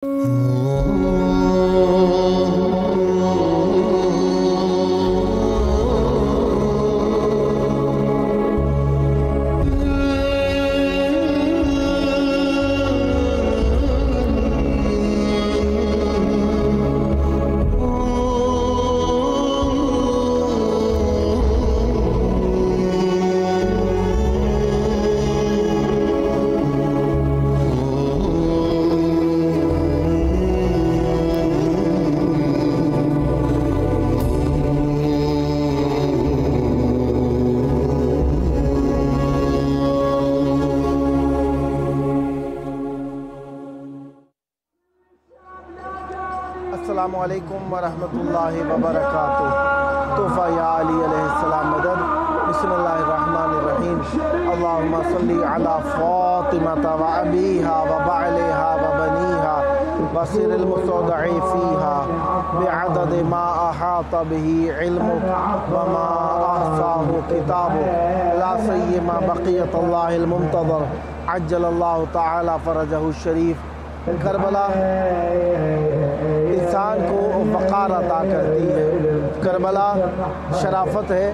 अस्सलामुअलैकुम वरहमतुल्लाहि वबरकातुहू। तोहफ़ा या अली अलैहिस्सलाम मदद। बिस्मिल्लाहिर्रहमानिर्रहीम। अल्लाहुम्मा सल्ली अला फ़ातिमता व अबीहा व बअलिहा व बनीहा व सिरिल मुस्तौदअ फ़ीहा बिअदद मा अहाता बिही इल्मुक व मा अहसाहु किताबुक ला सय्यमा बक़ियतुल्लाहिल मुंतज़र अज्जलल्लाहु तआला फ़रजहु शरीफ। करबला इंसान को वक़ार अता करती है, करबला शराफत है,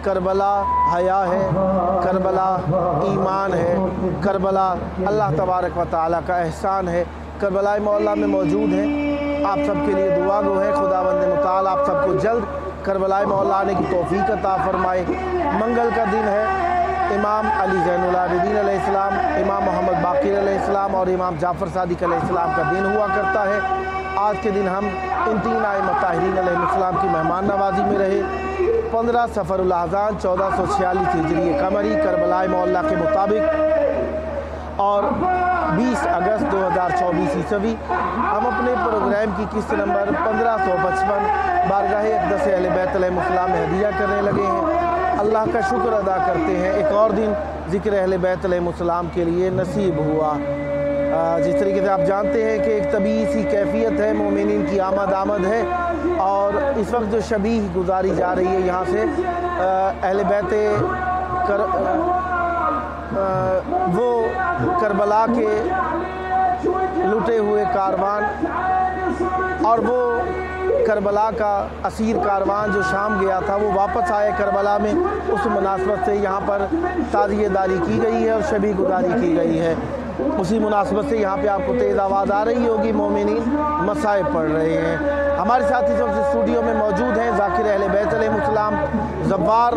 करबला हया है, करबला ईमान है, करबला अल्लाह तबारक व तआला का एहसान है। करबला मौला में मौजूद है। आप सबके लिए दुआ गो है खुदावंद मुताल आप सबको जल्द करबला मौला आने की तौफ़ीक़ अता फ़रमाए। मंगल का दिन है। इमाम अली ज़ैनुल आबिदीन अलैहिस्सलाम, इमाम मोहम्मद बाक़िर अलैहिस्सलाम और इमाम जाफ़र सादिक़ अलैहिस्सलाम का दिन हुआ करता है। आज के दिन हम इन तीन आइम्मा ताहिरीन अलैहिस्सलाम की मेहमान नवाजी में रहे। 15 सफ़रुल अज़ान 1446 हिजरी कमरी करबला मौला के मुताबिक और 20 अगस्त 2024 ईस्वी हम अपने प्रोग्राम की किस्त नंबर 1555 बारगाह अक़दस अहले बैत अलैहिस्सलाम में हदिया करने लगे हैं। अल्लाह का शुक्र अदा करते हैं, एक और दिन ज़िक्र अहले बैत अलैहिस्सलाम के लिए नसीब हुआ। जिस तरीके से आप जानते हैं कि एक तबीई सी कैफियत है, मोमिनीन की आमद है और इस वक्त जो शबीह गुजारी जा रही है यहाँ से अहले बैत वो करबला के लुटे हुए कारवान और वो करबला का असीर कारवान जो शाम गया था वो वापस आए करबला में। उस मुनासबत से यहाँ पर ताज़ियेदारी की गई है और शबी गुजारी की गई है। उसी मुनासबत से यहाँ पे आपको तेज़ आवाज़ आ रही होगी, मोमिनीन मसाए पढ़ रहे हैं। हमारे साथ इस वक्त स्टूडियो में मौजूद हैं ज़ाकिर अहले बैत अलैहिस्सलाम ज़ब्बार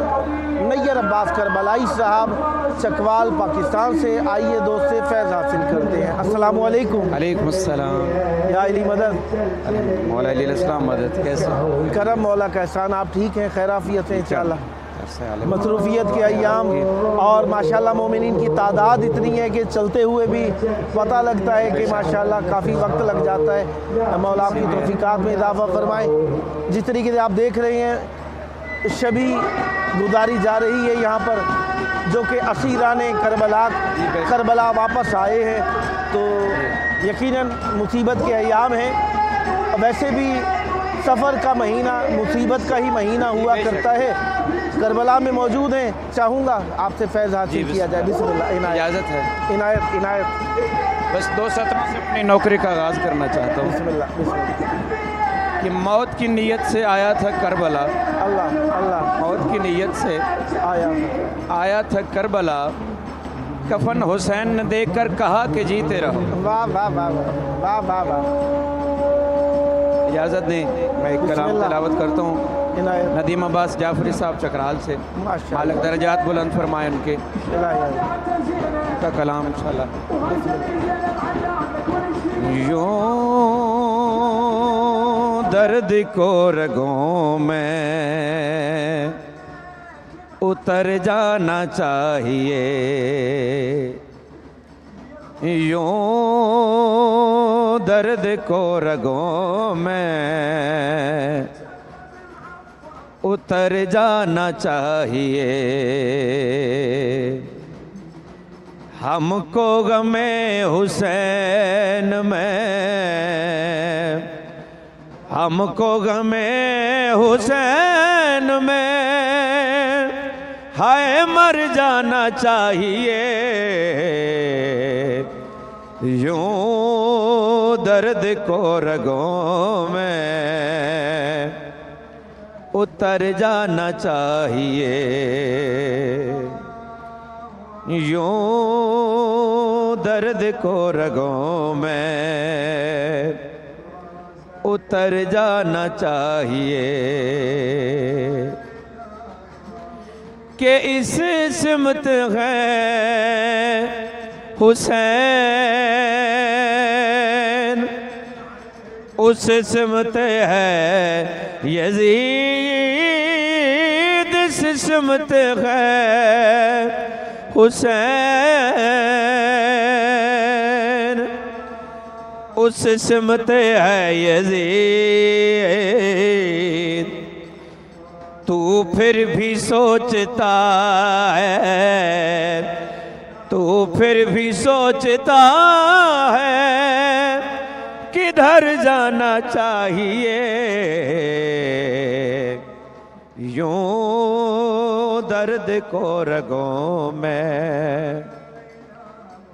नैयर अब्बास करबलाई साहब चकवाल पाकिस्तान से। आइए दोस्त से फैज़ हासिल करते हैं। अस्सलामु अलैकुम। वालेकुम अस्सलाम। या अली मदद। मौला अली अलैहिस्सलाम मदद। कैसे करम मौला का एहसान। आप ठीक हैं, खैराफियत हैं इंशाअल्लाह? मसरूफ़ियत के अय्याम और माशाल्लाह मोमिनीन की तादाद इतनी है कि चलते हुए भी पता लगता है कि माशाल्लाह काफ़ी वक्त लग जाता है। मौला आपकी तौफ़ीक़ात में इजाफ़ा फरमाए। जिस तरीके से आप देख रहे हैं शबी गुजारी जा रही है यहाँ पर, जो कि असीरान करबला वापस आए हैं, तो यकीनन मुसीबत के अय्याम हैं। वैसे भी सफ़र का महीना मुसीबत का ही महीना हुआ करता है। करबला में मौजूद हैं, चाहूँगा आपसे फैज़ हासिल किया जाए। बिस्मिल्लाह। इजाज़त है? इनायत। बस 2 सत्रों से अपनी नौकरी का आगाज़ करना चाहता हूँ। बिस्मिल्लाह। कि मौत की नीयत से आया था करबला। अल्लाह मौत की नीयत से आया था करबला। कफन हुसैन ने देखकर कहा कि जीते रहो। वाह वाह वाह वाह वाह वाह। इजाज़त दें, मैं एक कलाम तिलावत करता हूँ। नदीम अब्बास जाफरी साहब चकराल से, मालिक दरजात बुलंद फरमाए उनके का कलाम इंशाअल्लाह। यूं दर्द को रगों में उतर जाना चाहिए, यूं दर्द को रगों में उतर जाना चाहिए। हमको गमे हुसैन में, हमको गमे हुसैन में हाय मर जाना चाहिए, यूं दर्द को रगों में उतर जाना चाहिए, यूं दर्द को रगों में उतर जाना चाहिए कि इस सिमत है हुसैन, उस सिमत है यजीद, इस सिमत है हुसैन, उस सिमत है यजीद। तू फिर भी सोचता है, तू फिर भी सोचता है किधर जाना चाहिए, यूं दर्द को रगों में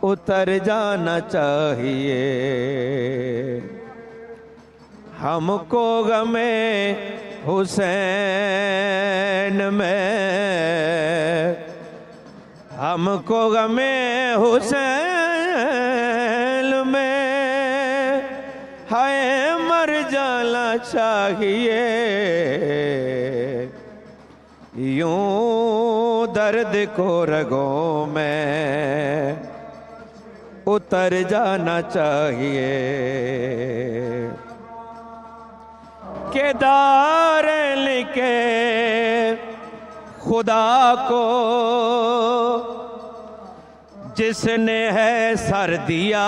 उतर जाना चाहिए। हमको गमे हुसैन में, हमको गमे हुसैन में हाय मर जाना चाहिए, यूं दर्द को रगों में उतर जाना चाहिए। केदार लिखे खुदा को जिसने है सर दिया,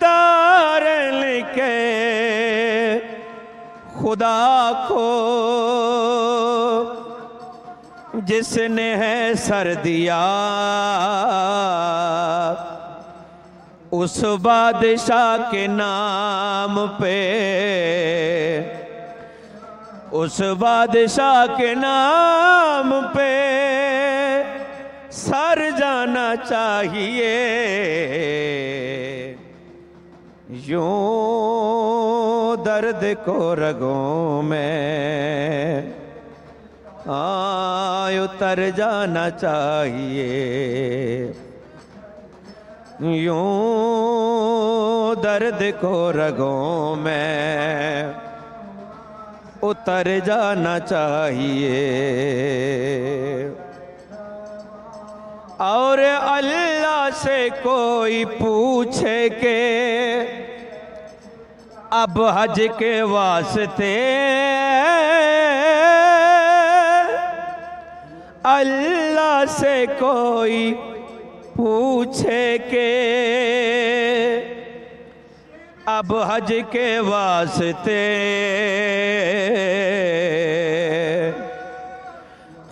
दार लिखे खुदा को जिसने है सर दिया, उस बादशाह के नाम पे, उस बादशाह के नाम पे सर जाना चाहिए, यूं दर्द को रगों में उतर जाना चाहिए, यूं दर्द को रगों में उतर जाना चाहिए। और अल्लाह से कोई पूछे के अब हज के वास्ते, अल्लाह से कोई पूछे के अब हज के वास्ते,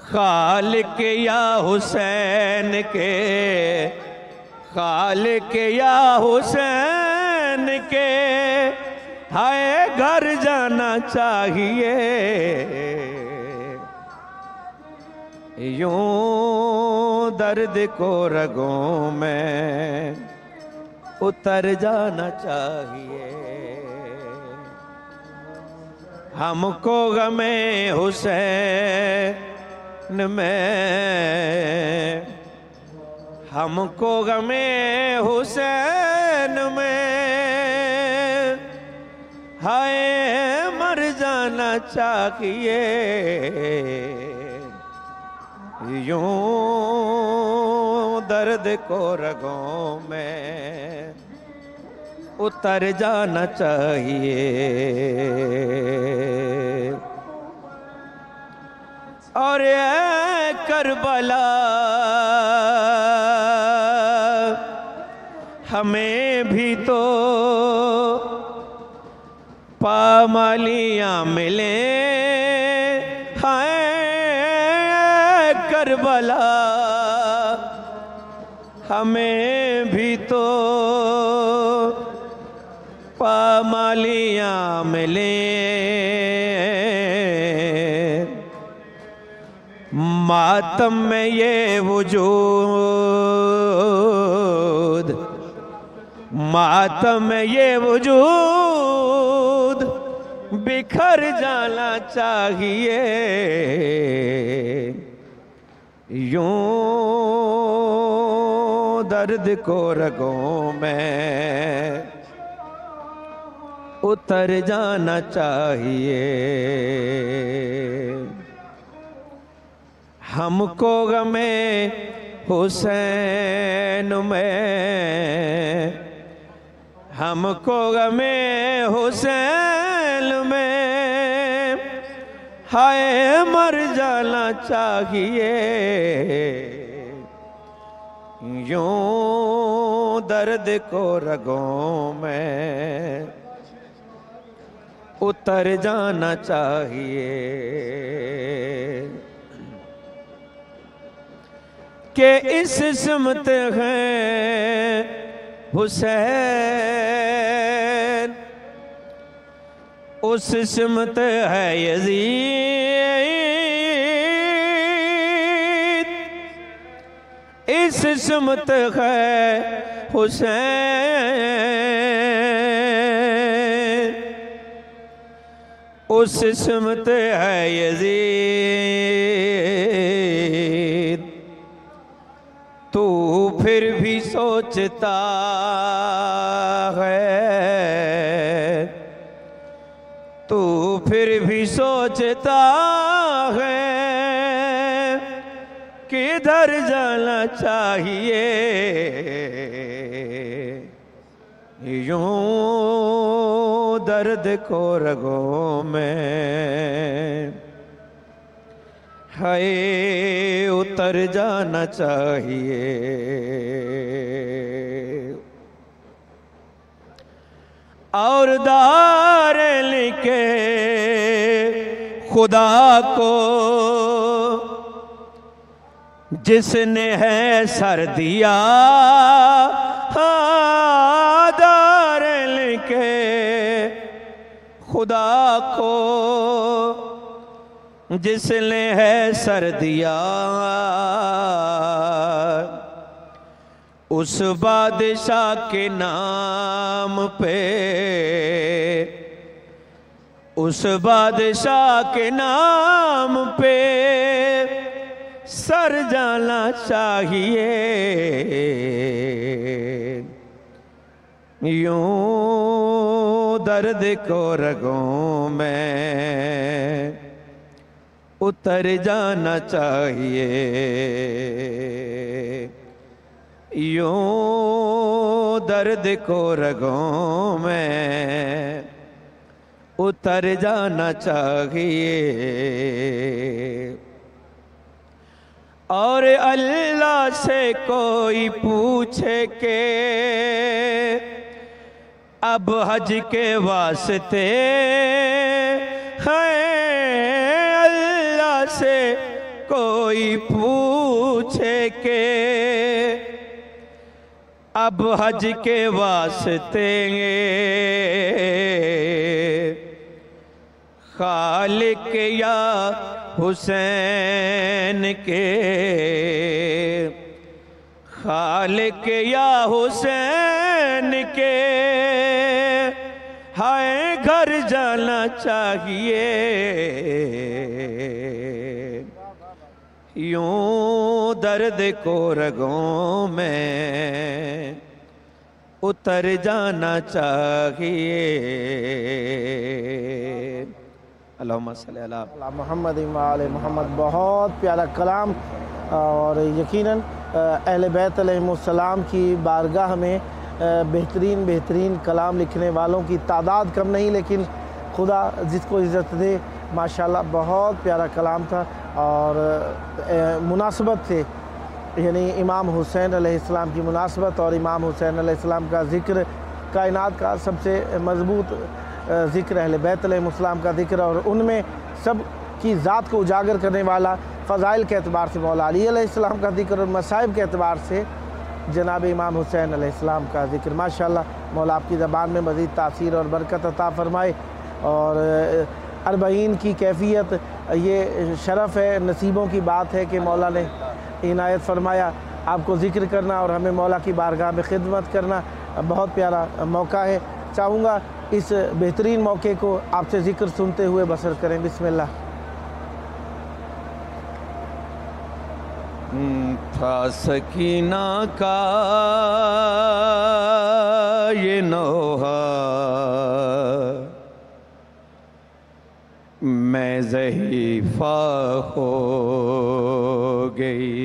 खालिक या हुसैन के, खालिक या हुसैन के हाय घर जाना चाहिए, यूं दर्द को रगों में उतर जाना चाहिए। हमको गमे हुसैन में, हमको गमे हुसैन में हाय मर जाना चाहिए, यूं दर्द को रगों में उतर जाना चाहिए। और ये करबला हमें भी तो पामालियाँ मिले, हाय करबला हमें भी तो पामालियाँ मिले, मातम में ये वजूद, मातम में ये वजूद बिखर जाना चाहिए। यूं दर्द को रगों में उतर जाना चाहिए। हमको गमे हुसैन में, हमको गमे हुसैन में हाय मर जाना चाहिए। यूं दर्द को रगों में उतर जाना चाहिए कि इस सिमत है हुसैन, उस सिमत है यजीद, इस सिमत है हुसैन, उस सिमत है यजीद। तू फिर भी सोचता है, तू फिर भी सोचता है किधर जाना चाहिए। यूं दर्द को रगों में हाय उतर जाना चाहिए। और दार लिखे खुदा को जिसने है सर दिया, दार लिखे खुदा को जिसने है सर दिया, उस बादशाह के नाम पे, उस बादशाह के नाम पे सर जाना चाहिए। यूं दर्द को रगों में उतर जाना चाहिए। यूं दर्द को रगों में उतर जाना चाहिए। और अल्लाह से कोई पूछे के अब हज के वास्ते हैं, अल्लाह से कोई पूछे के अब हज के वास्ते खालिक या हुसैन के, खालिक या हुसैन के हाय घर जाना चाहिए। यूं दर्द को रगों में उतर जाना चाहिए। अल्लाहुम्मा सल्ली अला मुहम्मद व आले मोहम्मद। बहुत प्यारा कलाम और यकीनन अहले बैत अलैहिमुस्सलाम की बारगाह में बेहतरीन बेहतरीन कलाम लिखने वालों की तादाद कम नहीं, लेकिन खुदा जिसको इज़्ज़त दे माशाल्लाह। बहुत प्यारा कलाम था और मुनासबत से यानी इमाम हुसैन अलैहिस्सलाम की मुनासबत और इमाम हुसैन अलैहिस्सलाम का ज़िक्र कायनात का सबसे मज़बूत ज़िक्र अहले बैत अलैहिमुस्सलाम का ज़िक्र और उनमें सब की ज़ात को उजागर करने वाला फ़ज़ाइल के अतबार से मौला अली अलैहिस्सलाम का ज़िक्र और मसाइब के अतबार से जनाब इमाम हुसैन अलैहिस्सलाम का ज़िक्र। माशाअल्लाह मौला आपकी ज़बान में मज़ीद तासीर और बरकत अता फ़रमाए और 40 की कैफियत, ये शरफ़ है, नसीबों की बात है कि मौला ने इनायत फ़रमाया आपको ज़िक्र करना और हमें मौला की बारगाह में खिदमत करना। बहुत प्यारा मौका है। चाहूँगा इस बेहतरीन मौके को आपसे ज़िक्र सुनते हुए बसर करें। बिस्मिल्लाह। था सकीना का ये नोहा, मैं ज़हीफ़ा हो गई।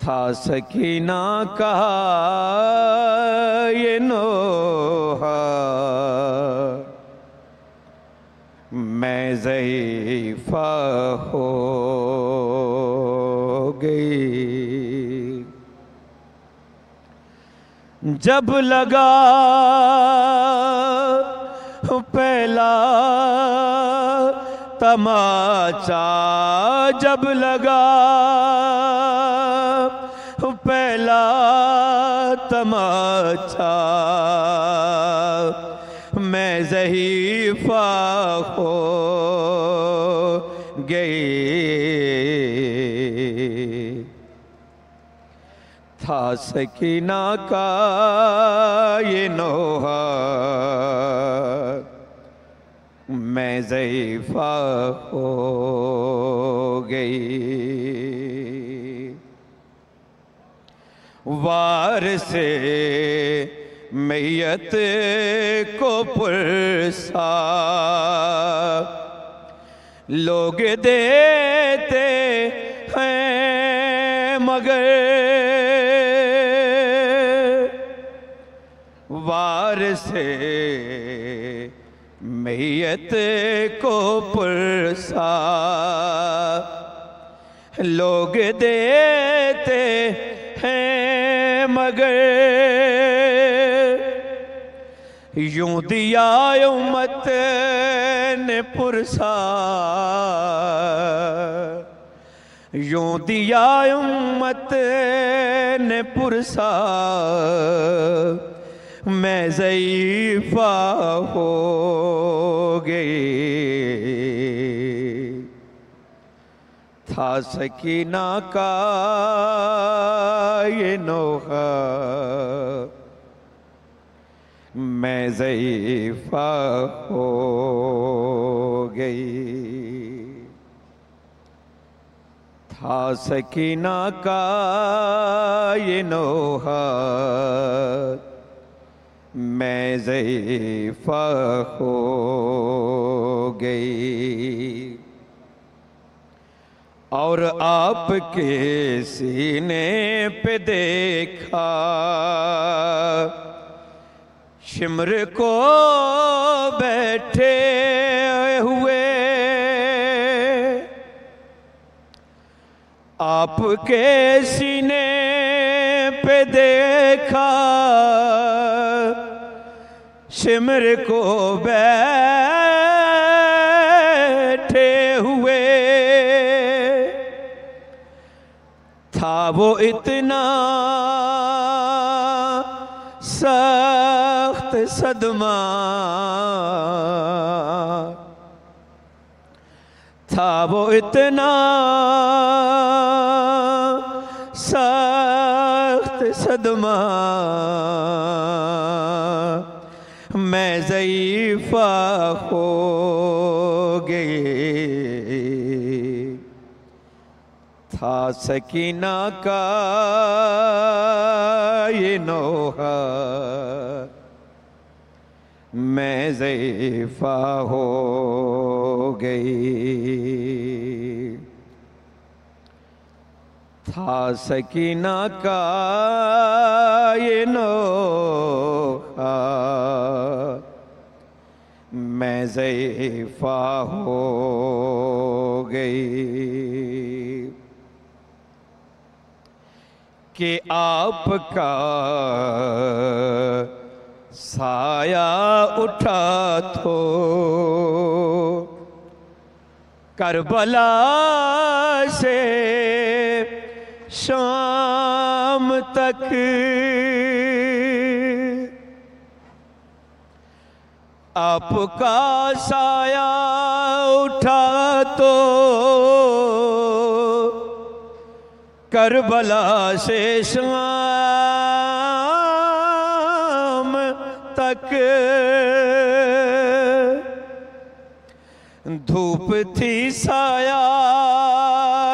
था सकीना का ये नोहा, मैं ज़हीफ़ा हो गई। जब लगा पहला तमाचा, जब लगा पहला तमाचा, मैं ज़हीफ़ा हो गई। था सकीना का ये नोहा, मैं ज़हीफ़ा हो गई। वार से मैयत को पुरसा लोग देते हैं, मगर वार से मैयत को पुरसा लोग देते हैं, मगर यूं दिया उम्मत ने पुरसा, यूं दिया उम्मत ने पुरसा, मैं ज़हीफ़ा हो गई। था सकीना का ये नोहा, मैं ज़हीफ़ा हो गई। था सकीना का ये नोहा, मैं ज़हीफ़ा हो गई। और आपके सीने पे देखा शिमर को बैठे हुए, आपके सीने पे देखा शिमर को बैठे हुए। था वो इतना सख्त सदमा, था वो इतना सख्त सदमा, मैं ज़हीफ़ा हो गई। था सकीना का ये नोहा, मैं ज़हीफ़ा हो गई। था सकीना का ये नोहा, मैं ज़हीफ़ा हो गई। कि आपका साया उठा तो करबला से शाम तक, आपका साया उठा तो करबला से शाम तक धूप थी साया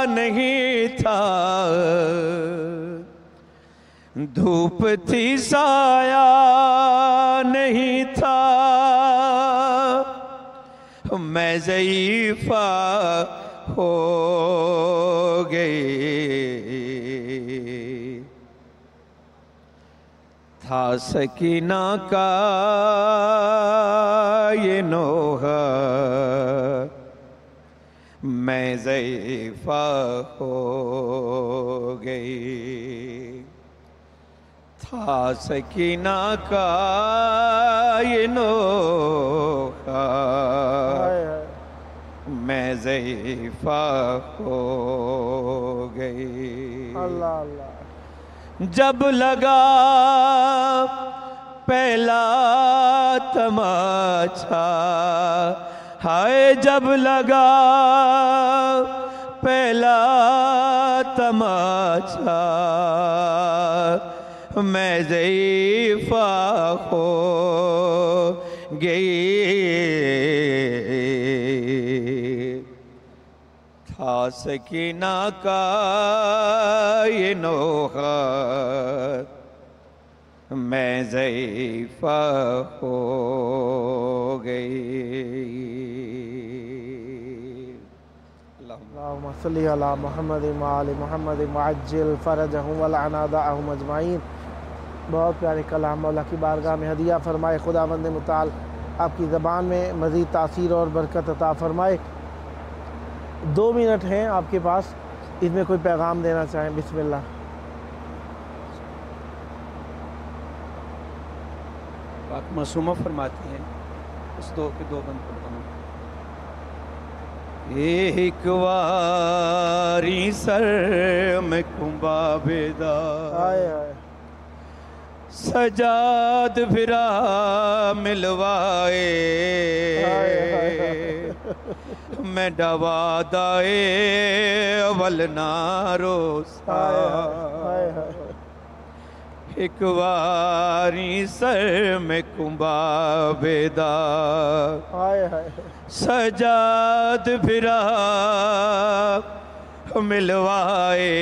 नहीं था, धूप थी साया नहीं था, मैं ज़ईफ़ा हो गई। था सकीना का ये नोहा, मैं ज़ईफ़ा हो गई। था सकीना का ये नोहा, मैं ज़ईफ़ा हो गई। अल्लाह अल्लाह। जब लगा पहला तमाचा, हाय जब लगा पहला तमाचा, मैं ज़ईफ़ा हो गई। था सकीना का ये नोहा, मैं ज़ईफ़ा हो गई। अल्लाहुम्मा सल्ली अला मुहम्मद व आलि मुहम्मद वअज्जिल फ़रजहुम वलअना अअहुम अजमाइन। बहुत प्यारे कलाम मौला की बारगाह में हदिया फरमाए। खुदावंद मुताल आपकी ज़बान में मज़ीद तासीर और बरकत अता फरमाए। 2 मिनट हैं आपके पास, इसमें कोई पैगाम देना चाहें? बिस्मिल्लाह। पाक मासूमा फरमाती हैं, उस दो के 2 बंद पढ़ता हूँ। एक वारी सर में कुंबा बेदा, सजाद फिरा मिलवाए, मैं डवादाए अवल नारो सा। एक वारी सर में कुंबा बेदा, सजाद फिरा मिलवाए,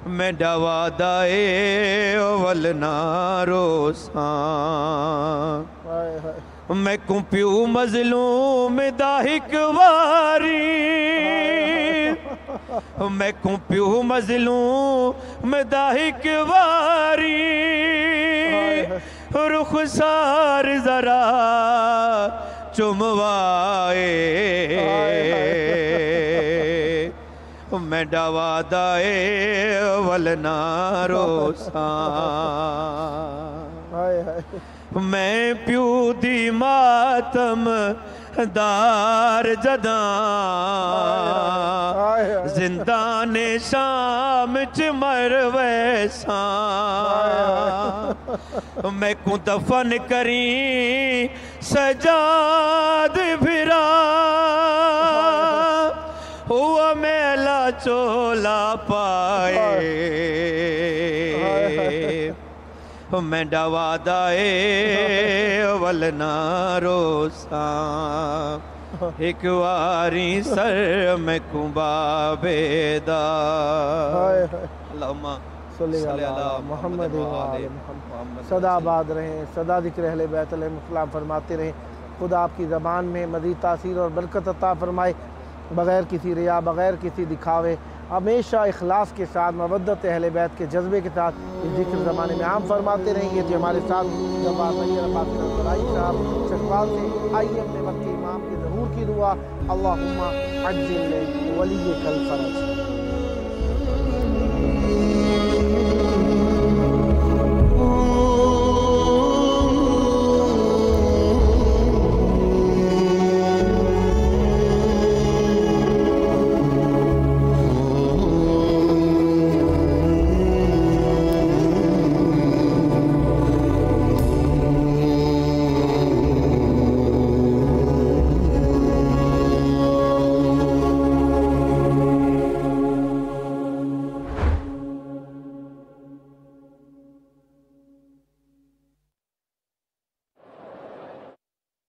मैं डवादाए अवल नारो सा। मैं कुंप्यू मजलूम दाहिक वारी, मैं कुंप्यू मजलूम दाहिक वारी, रुखसार जरा चुमवाए, मैं डवादाए अवल नारो सा। मैं प्यू दी मातम दार जदा, जिंदाने शाम च मरवैसा, मैं को दफन करी सजाद फिरा, हुआ मेला चोला पाए, मैं डवादाए अवल नारो सा। एक वारी सर में कुंबा बेदा। अल्लाहुम्मा सल्ली अला मुहम्मद व आलि मुहम्मद। सदा आबाद रहें, सदा ज़िक्र अहले बैत अलैहिमुस्सलाम फरमाते रहें। खुदा आपकी ज़बान में मज़ीद तासीर और बरकत अता फरमाए, बग़ैर किसी रिया, बग़ैर किसी दिखावे, हमेशा इखलास के साथ, मवद्दत अहले बैत के जज्बे के साथ इस ज़िक्र ज़माने में आम फरमाते रहेंगे। जो हमारे साथ जब साहब चकवाल से आइए अपने वक्त के इमाम के ज़हूर की दुआ। अल्लाहुम्मा अज्जिल वलिय्यकल फ़रज।